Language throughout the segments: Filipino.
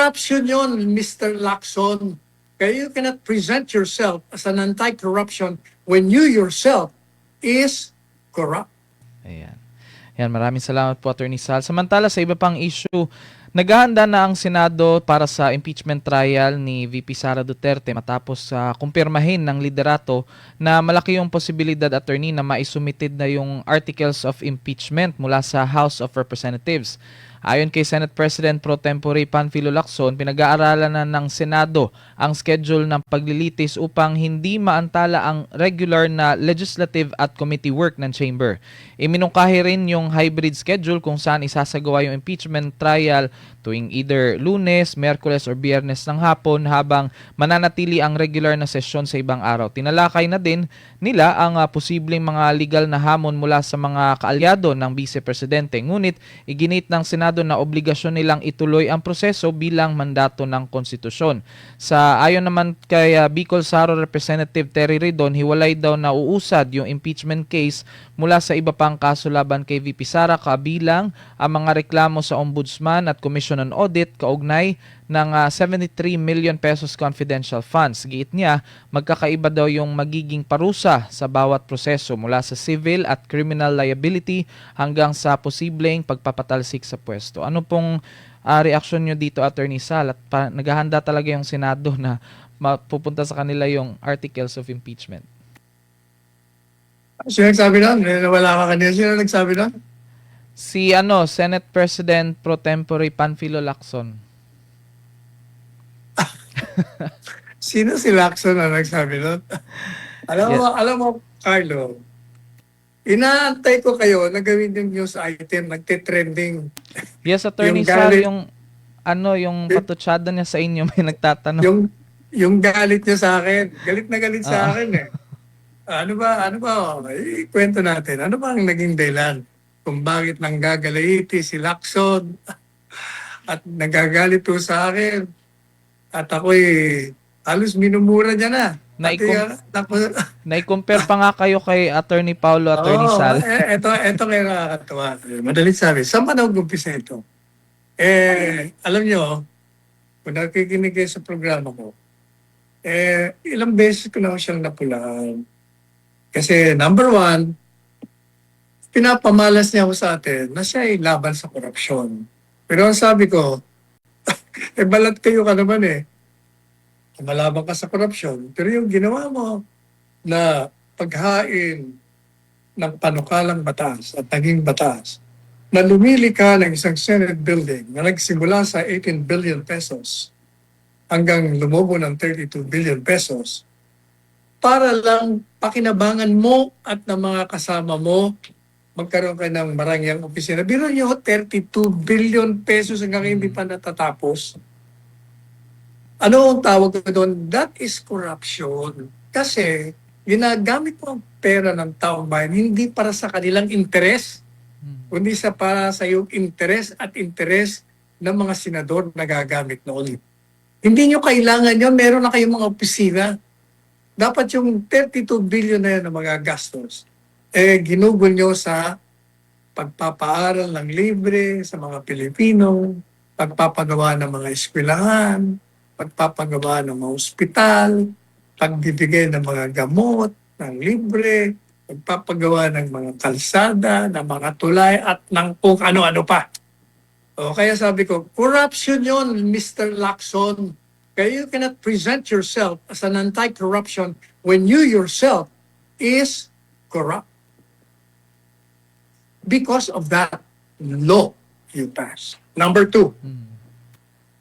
Corruption yon, Mr. Lacson. Kaya you cannot present yourself as an anti-corruption when you yourself is corrupt. Ayan. Ayan, maraming salamat po, Attorney Sal. Samantala, sa iba pang issue, naghahanda na ang Senado para sa impeachment trial ni VP Sara Duterte matapos kumpirmahin ng liderato na malaki yung posibilidad, attorney, na maisumitid na yung articles of impeachment mula sa House of Representatives. Ayon kay Senate President Pro Tempore Panfilo Lacson, pinag-aaralan na ng Senado ang schedule ng paglilitis upang hindi maantala ang regular na legislative at committee work ng chamber. Iminungkahi rin yung hybrid schedule kung saan isasagawa yung impeachment trial tuwing either Lunes, Miyerkules or Biyernes ng hapon habang mananatili ang regular na sesyon sa ibang araw. Tinalakay na din nila ang posibleng mga legal na hamon mula sa mga kaalyado ng Vice Presidente. Ngunit iginit ng Senado na obligasyon nilang ituloy ang proseso bilang mandato ng konstitusyon. Sa ayon naman kay Bicol Saro Representative Terry Ridon, hiwalay daw na uusad yung impeachment case mula sa iba pang kaso laban kay VP Sara, kabilang ang mga reklamo sa Ombudsman at Commission on Audit kaugnay ng 73 million pesos confidential funds. Giit niya, magkakaiba daw yung magiging parusa sa bawat proseso mula sa civil at criminal liability hanggang sa posibleng pagpapatalsik sa pwesto. Ano pong reaksyon nyo dito, Attorney Sal? At naghahanda talaga yung Senado na mapupunta sa kanila yung articles of impeachment. Sino nagsabi doon? Wala ka kanina. Sino nagsabi doon? Si Senate President Pro Tempore Panfilo Lacson. Sino si Lacson na nagsabi doon? Alam mo, Carlo, inaantay ko kayo na gawin yung news item, nagtitrending. Yes, Attorney Sal, yung patutsada niya sa inyo, may nagtatanong. Yung galit niya sa akin, galit na galit sa akin eh. Ano ba, kwento natin. Ano ba ang naging dahilan kung bakit nanggagalaiti si Lacson at nagagalit po sa akin at ako'y halos minumura niya na. Nai-compare pa nga kayo kay Attorney Paulo, Attorney Sal. Ito kaya nakakatawa. Madalit sabi, saan pa nag-umpisa ito? Alam nyo, kung nakikinig kayo sa programa ko, ilang beses ko na siyang napulaan. Kasi number one, pinapamalas niya ako sa atin na siya ay laban sa korupsyon. Pero ang sabi ko, balat kayo ka naman eh. Malaban ka sa korupsyon. Pero yung ginawa mo na paghain ng panukalang batas at naging batas, na lumili ka ng isang Senate building na nagsimula sa 18 billion pesos hanggang lumobo ng 32 billion pesos, para lang pakinabangan mo at ng mga kasama mo magkaroon ka ng marangyang opisina. Biro nyo, 32 billion pesos hanggang hindi pa natatapos. Ano ang tawag ko doon? That is corruption. Kasi ginagamit mo ang pera ng taong bayan hindi para sa kanilang interes, kundi para sa iyong interes at interes ng mga senador na gagamit noon. Hindi nyo kailangan yun. Meron na kayong mga opisina. Dapat yung 32 billion na yan na mga gastos, ginugol nyo sa pagpapaaral ng libre sa mga Pilipino, pagpapagawa ng mga eskwelahan, pagpapagawa ng mga ospital, pagbibigay ng mga gamot ng libre, pagpapagawa ng mga kalsada, ng mga tulay, at ng kung ano-ano pa. Kaya sabi ko, corruption yon, Mr. Lacson. Kaya you cannot present yourself as an anti-corruption when you yourself is corrupt. Because of that law you pass. Number two,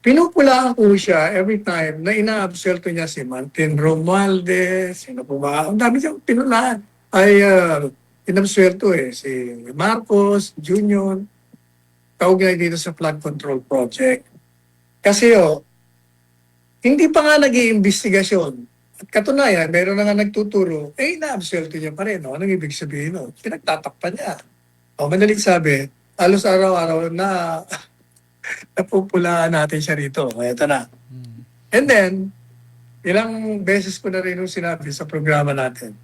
pinupulaan ko siya every time na ina-absuelto niya si Martin Romualdez, sino po ba? Ang dami siyang pinulaan. Ay inabsuelto si Marcos Jr. Kaugnay dito sa flood control project. Kasi hindi pa nga nag-iimbestigasyon. At katunayan, meron na nga nagtuturo, ina-absuelto niya pa rin. Anong ibig sabihin? Pinagtatakpan niya. Madaling sabi, halos araw-araw na napupulaan natin siya rito. Ito na. And then, ilang beses ko na rin yung sinabi sa programa natin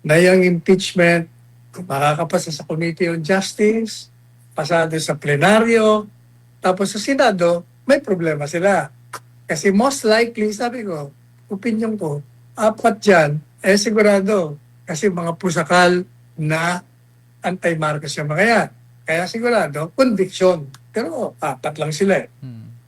na yung impeachment, kung makakapasa sa Committee on Justice, pasado sa plenaryo, tapos sa Senado, may problema sila. Kasi most likely, sabi ko, opinion ko, 4 yan, sigurado. Kasi mga pusakal na anti-Marcos yung mga yan. Kaya sigurado, conviction. Pero 4 lang sila eh.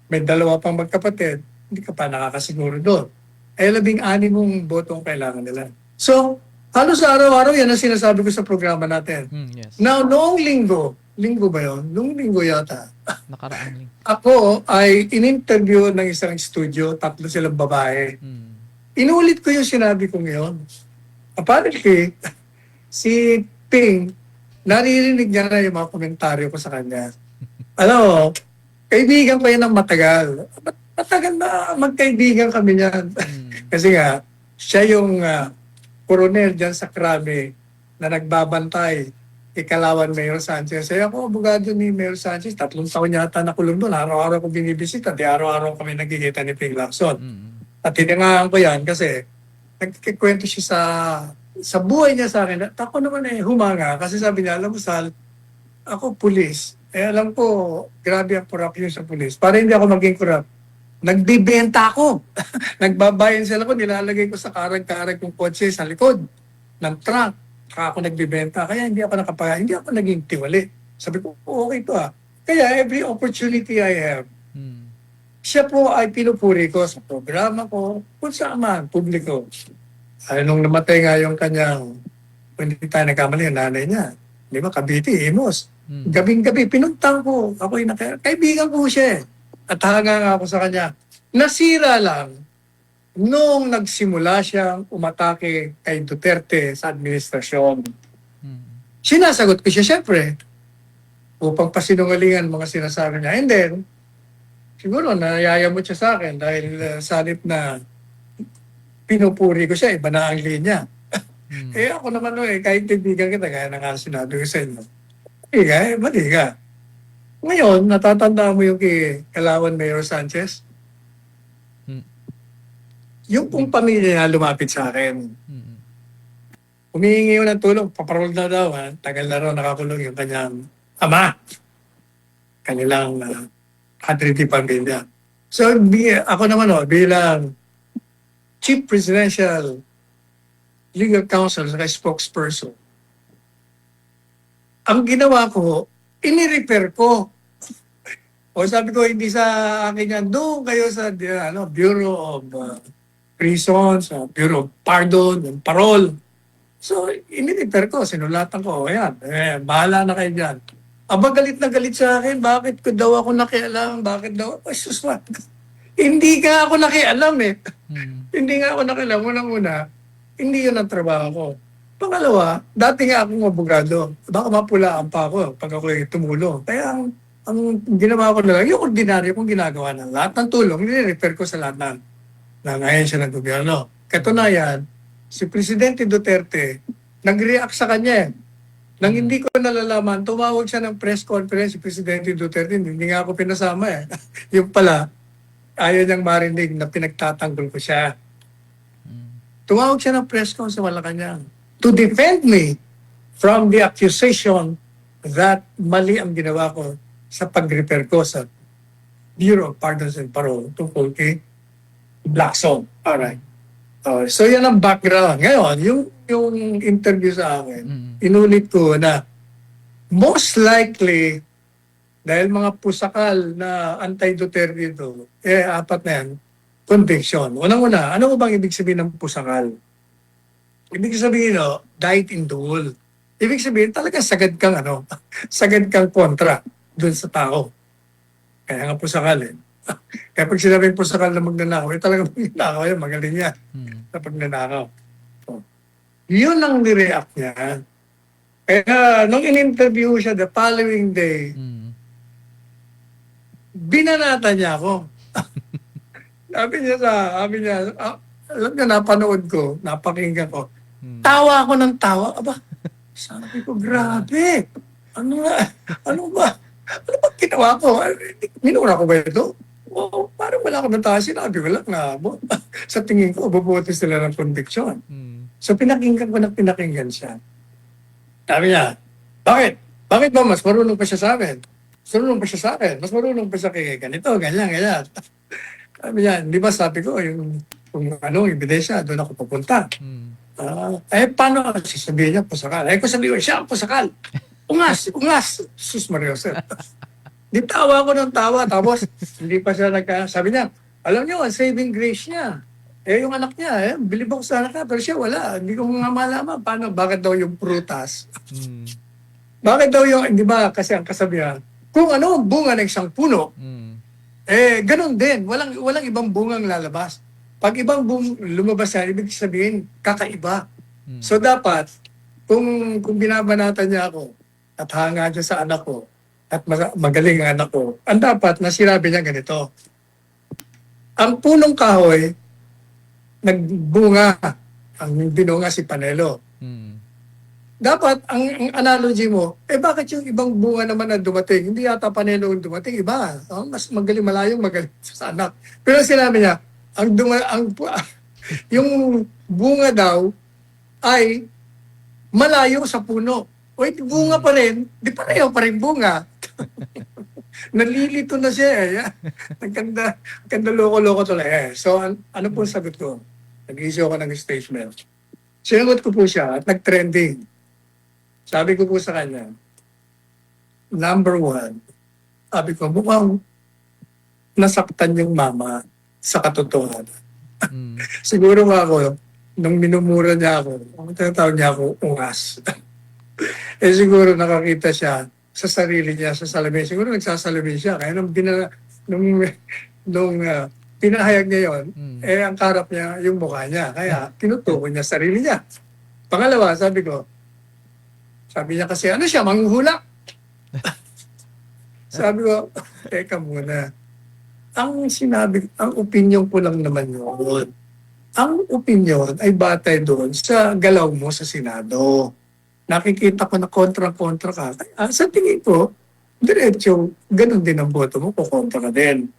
May 2 pang magkapatid, hindi ka pa nakakasiguro doon. 16 mong boto ang kailangan nila. So, halos araw-araw yan ang sinasabi ko sa programa natin. Yes. Now, noong linggo ba yun? Noong linggo yata, Nakaraang linggo. ako ay in-interview ng isang studio, 3 silang babae. Inulit ko yung sinabi ko ngayon. Apparently, si Ping, naririnig niya na yung mga komentaryo ko sa kanya. Alam mo, kaibigan ko yan ng matagal. Matagal na magkaibigan kami niyan. Kasi nga, siya yung koronel dyan sa Krami na nagbabantay kay Kalawan Mayor Sanchez. Ay ako, abogado ni Mayor Sanchez, 3 taon yata nakulong doon. Araw-araw ko binibisita, di araw-araw kami nagkikita ni Ping Lacson. At tinangaan ko yan kasi nagkikwento siya sa buhay niya sa akin. At ako naman humanga kasi sabi niya, alam mo Sal, ako pulis. Alam ko, grabe ang corruption sa pulis. Para hindi ako maging corrupt, nagbibenta ako. Nagbabayan sila ko, nilalagay ko sa karag-karag kong kotse sa likod ng truck. Kaya ako nagbibenta. Kaya hindi ako naging tiwali. Sabi ko, okay to Kaya every opportunity I have, siya po ay pinupuri ko sa programa ko, kung saan man, publiko. Nung namatay nga yung kanyang, hindi tayo nagkamali, yung nanay niya. Di ba, Cavite, Imos. Gabing-gabi, pinuntang ko. Ako'y kaibigan ko siya At hanga nga ako sa kanya. Nasira lang nung nagsimula siyang umatake kay Duterte sa administrasyon. Sinasagot ko siya, syempre, upang pasinungalingan mga sinasabi niya. And then, siguro nayayamot siya sa akin dahil sa halip na pinupuri ko siya, iba na ang linya. Ako naman kahit kaibigan kita, kaya na nga sinabi ko sa inyo. Mali ka. Ngayon, natatanda mo yung kay Kalawan Mayor Sanchez? Yung pong pamilya niya lumapit sa akin. Humihingi yun ng tulong, paparol na daw. Tagal na raw nakakulong yung kanyang ama. Kanilang Adriti pamilya. So, ako naman bilang Chief Presidential Legal Counsel sa spokesperson, ang ginawa ko, ini-repair ko. O sabi ko, hindi sa akin yan, doon kayo sa Bureau of Prisons, Bureau of Pardon, yung parol. So, ini-repair ko, sinulatan ko, ayan, bahala na kayo dyan. Galit na galit sa akin, bakit ko daw ako nakialam, bakit daw, ay suswat. Hindi ka ako nakialam Hindi nga ako nakialam, unang-una, hindi yun ang trabaho ko. Pangalawa, dati nga akong abogado. Baka mapulaan pa ako pag ako tumulong. Kaya ang ginawa ko na lang, yung ordinaryo kong ginagawa na lahat ng tulong, nire-refer ko sa lahat ng ahensya ng gobyerno. Katunayan, si Presidente Duterte, nag-react sa kanya Nang hindi ko nalalaman, tumawag siya ng press conference si Presidente Duterte, hindi nga ako pinasama Yung pala, ayaw niyang marinig na pinagtatanggol ko siya. Tumawag siya ng press conference sa Malacanang to defend me from the accusation that mali ang ginawa ko sa pag-repair ko sa Bureau of Pardons and Parole tungkol kay Lacson. Alright. So yan ang background. Ngayon, yung interview sa akin, inulit ko na most likely, dahil mga pusakal na anti-Duterte ito, 4 na yan, conviction. Unang-una, ano bang ibig sabihin ng pusakal? Ibig sabihin, died in duel. Ibig sabihin, talaga sagad kang sagad kang kontra dun sa tao. Kaya nga pusakal Kaya pag sinabing pusakal na magnanakaw, talaga magnanakaw yan, magaling yan sa pagnanakaw. So, yun ang nireact niya. Kaya nung in-interview siya the following day, binanata niya ako. sabi niya, alam niya, napanood ko, napakinggan ko. Tawa ako ng tawa. Sabi ko, grabe. Ano ba ginawa ko? Minura ko ba ito? Parang wala ko natawa. Sinabi ko lang na sa tingin ko, bubuti sila ng conviction. So pinakinggan siya. Sabi niya, bakit? Bakit ba mas marunong pa siya sa amin? marunong pa siya sa akin. Mas marunong pa siya kay ganito, ganyan, ganyan. Sabi niya, di ba sabi ko, yung kung ano, ebidensya, doon ako pupunta. Mm. Paano sasabihin niya, pusakal? Kung sabihin ko, siya ang pusakal. Ungas, ungas. Sus Maria Jose. Di tawa ko ng tawa. Tapos, hindi pa siya sabi niya, alam niyo, ang saving grace niya. Yung anak niya, bilib ako sa anak niya, pero siya wala. Hindi ko nga malaman paano, bakit daw yung prutas. Mm. Bakit daw yung, di ba, kasi ang kasabihan, kung ano ang bunga ng isang puno, Mm. ganun din. Walang ibang bungang lalabas. Pag ibang lumabas yan, ibig sabihin, kakaiba. Mm. So dapat, kung binabanatan niya ako, at hanga siya sa anak ko, at magaling ang anak ko, ang dapat na sinabi niya ganito. Ang punong kahoy, nagbunga, ang binunga si Panelo. Mm. Dapat, ang analogy mo, bakit yung ibang bunga naman na dumating? Hindi yata Panelo yung dumating, iba. Mas magaling sa anak. Pero sinabi niya, yung bunga daw ay malayo sa puno. O bunga pa rin, di pareho pa rin bunga. Nalilito na siya Ang ganda loko-loko tuloy. So, ano po sagot ko? Nag-issue ako ng statement. Sinagot ko po siya at nag-trending. Sabi ko po sa kanya, number 1, sabi ko, mukhang nasaktan yung mama sa katotohanan. Mm. Siguro ako, nung minumura niya ako, tinatawag niya ako ungas. Siguro nakakita siya sa sarili niya, sa salamin. Siguro nagsasalamin siya. Kaya nung pinahayag niya yun, ang karap niya yung mukha niya. Kaya tinutukoy niya sarili niya. Pangalawa, sabi niya kasi, ano siya, manghuhula. Sabi ko, teka muna. Ang opinion ko lang naman yun. Ang opinion ay batay doon sa galaw mo sa Senado. Nakikita ko na kontra-kontra ka. Sa tingin ko, diretso, ganun din ang boto mo, kukontra ka din.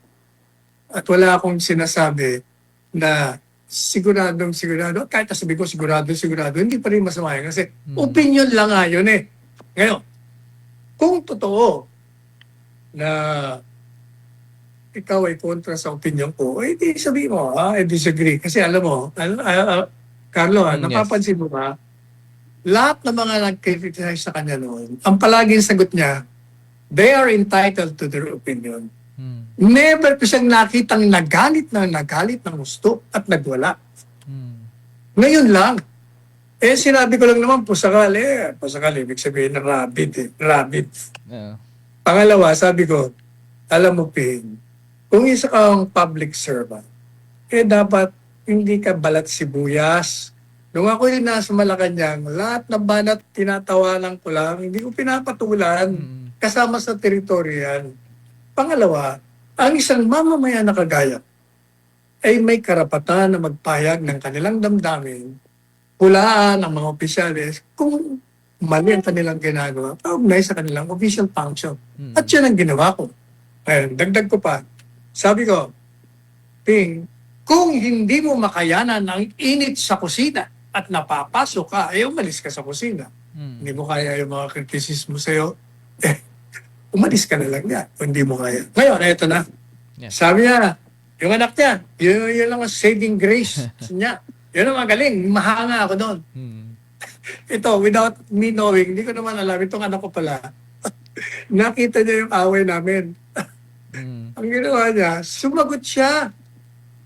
At wala akong sinasabi na siguradong sigurado. Kahit sabi ko sigurado, hindi pa rin masama yun. Kasi opinion lang nga yun eh. Ngayon, kung totoo na ikaw ay kontra sa opinion ko, di sabihin mo, I disagree. Kasi alam mo, Carlo, Yes. napapansin mo ba, lahat ng mga nag-criticize sa kanya noon, ang palaging sagot niya, they are entitled to their opinion. Mm. Never ko siyang nakitang nagalit ng gusto at nagwala. Mm. Ngayon lang. Sinabi ko lang naman, pusakal. Pusakal, ibig sabihin na rabbit. Yeah. Pangalawa, sabi ko, alam mo, Ping, kung isa kang public servant, dapat hindi ka balat sibuyas. Nung ako yung nasa Malacanang, lahat ng banat tinatawanan ko lang, hindi ko pinapatulan kasama sa teritoryo. Pangalawa, ang isang mamamayan na kagaya ay may karapatan na magpahayag ng kanilang damdamin, hulaan ng mga opisyalis kung mali ang kanilang ginagawa, paugnay sa kanilang official function. At yan ang ginawa ko. Ngayon, dagdag ko pa. Sabi ko, Ping, kung hindi mo makayanan ang init sa kusina at napapasok ka, umalis ka sa kusina. Hindi mo kaya yung mga kritisismo sa'yo, umalis ka na lang yan kung hindi mo kaya. Ngayon, eto na. Yeah. Sabi niya, yung anak niya, yun lang ang saving grace niya. Yun ang magaling, mahanga ako doon. Ito, without me knowing, hindi ko naman alam, itong anak ko pala, nakita niya yung away namin. Ang ginawa niya, sumagot siya.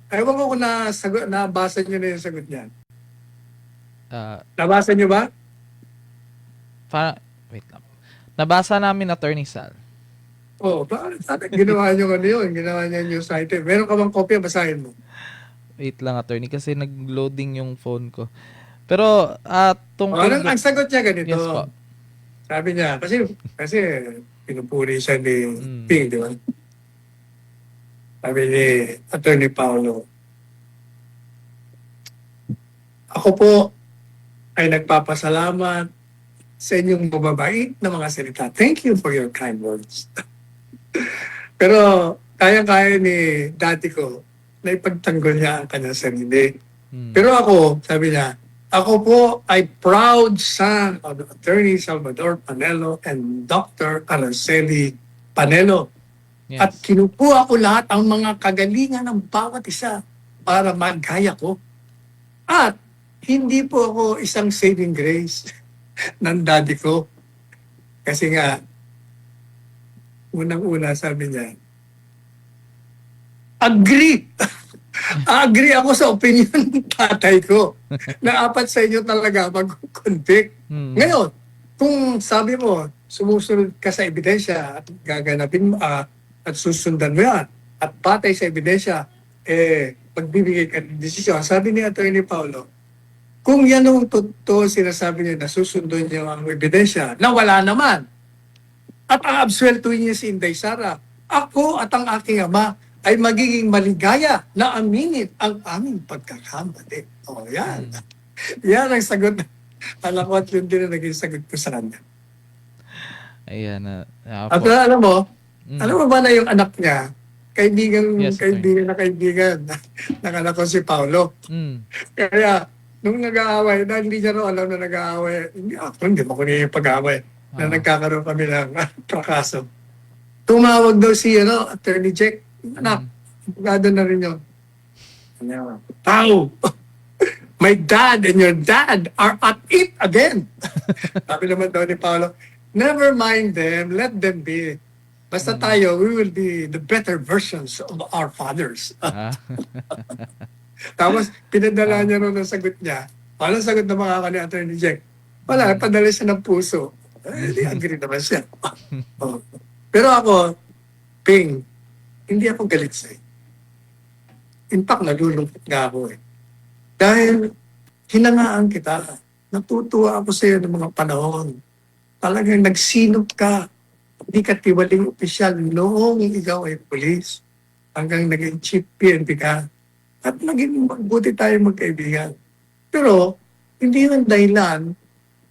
Ewan ko kung nabasa niyo na yung sagot niya. Nabasa niyo ba? Wait lang. Nabasa namin, Attorney Sal. Ginawa niyo ano yun. Ginawa niya yung site. Meron ka bang kopya? Basahin mo. Wait lang, Attorney, kasi nag-loading yung phone ko. Pero, ang sagot niya ganito. Yes po. Sabi niya, kasi pinupuri siya ni Ping, di ba? Sabi ni Attorney Paolo, ako po ay nagpapasalamat sa inyong mababait na mga salita. Thank you for your kind words. Pero kaya-kaya ni dati ko na ipagtanggol niya ang kanyang sarili. Pero ako, sabi niya, ako po ay proud son of Attorney Salvador Panelo and Dr. Araceli panelo. At Yes. kinukuha ko lahat ang mga kagalingan ng bawat isa para magkaya ko. At hindi po ako isang saving grace ng daddy ko. Kasi nga, unang-una sabi niya, agree! Agree ako sa opinion ng tatay ko na apat sa inyo talaga mag-convict. Mm. Ngayon, kung sabi mo, sumusunod ka sa ebidensya at gaganapin mo at susundan mo yan at patay sa ebidensya, magbibigay ka ng desisyon. Sabi ni Atty. Paulo, kung yan ang totoo sinasabi niya na susundin niya ang ebidensya, na wala naman, at ang absueltuin niya si Inday Sara, ako at ang aking ama ay magiging maligaya na aminin ang aming pagkakamali. O yan. Yan ang sagot. Alam ko at yun din ang naging sagot ko sa kanya. Ayan. At alam mo, Mm. alam mo ba na yung anak niya, Yes, kaibigan ng anak ko si Paulo. Mm. Kaya, nung nag-aaway, dahil hindi niya raw alam na nag-aaway, hindi mo ko niya yung pag-aaway, na nagkakaroon kami ng prakaso. Tumawag daw si Attorney Jack, anak, abogado na rin yun. Pao! My dad and your dad are at it again. Sabi naman daw ni Paolo, never mind them, let them be. Basta tayo, we will be the better versions of our fathers. Ah. Tapos, pinadala niya rin ang sagot niya. Paano sagot na mga ni Attorney Jack? Wala, padala siya ng puso. Di agree naman siya. Oh. Pero ako, Ping, hindi ako galit sa'yo. In fact, nalulungkot nga ako eh. Dahil hinangaan kita. Natutuwa ako sa'yo ng mga panahon. Talagang nagsinop ka. Hindi ka tiwaling opisyal noong ikaw ay polis. Hanggang naging chief PNP ka. At naging mabuti tayo magkaibigan. Pero, hindi yung dahilan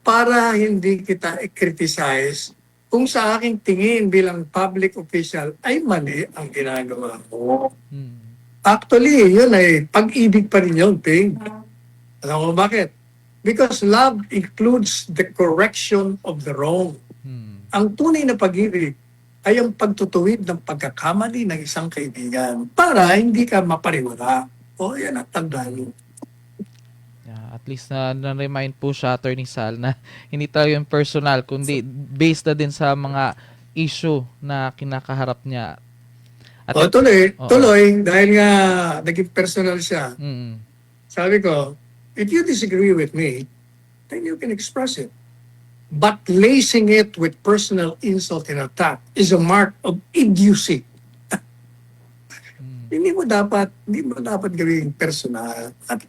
para hindi kita i-criticize kung sa aking tingin bilang public official ay mali ang ginagawa ko. Mm. Actually, yun ay pag-ibig pa rin yun, Ping. Alam mo bakit? Because love includes the correction of the wrong. Mm. Ang tunay na pag-ibig ay ang pagtutuwid ng pagkakamali ng isang kaibigan para hindi ka mapariwala. O yan ang tandaan mo. Yeah, at least na-remind po siya, Attorney Sal, na hindi talaga yung personal, kundi based na din sa mga issue na kinakaharap niya. At Tuloy, dahil nga naging personal siya, Mm. sabi ko, if you disagree with me, then you can express it. But lacing it with personal insult and attack is a mark of idiocy. Hindi mo dapat gawing personal. At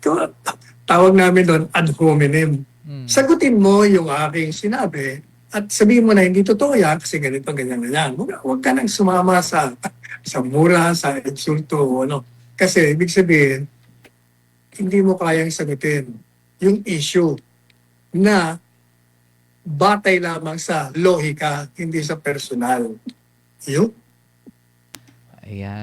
tawag namin doon ad hominem. Mm. Sagutin mo yung aking sinabi at sabihin mo na hindi totoo yan kasi ganito, ganyan. Huwag ka nang sumama sa mura, sa insulto, ano. Kasi ibig sabihin, hindi mo kayang sagutin yung issue na batay lamang sa lohika, hindi sa personal. Yun. Ayan.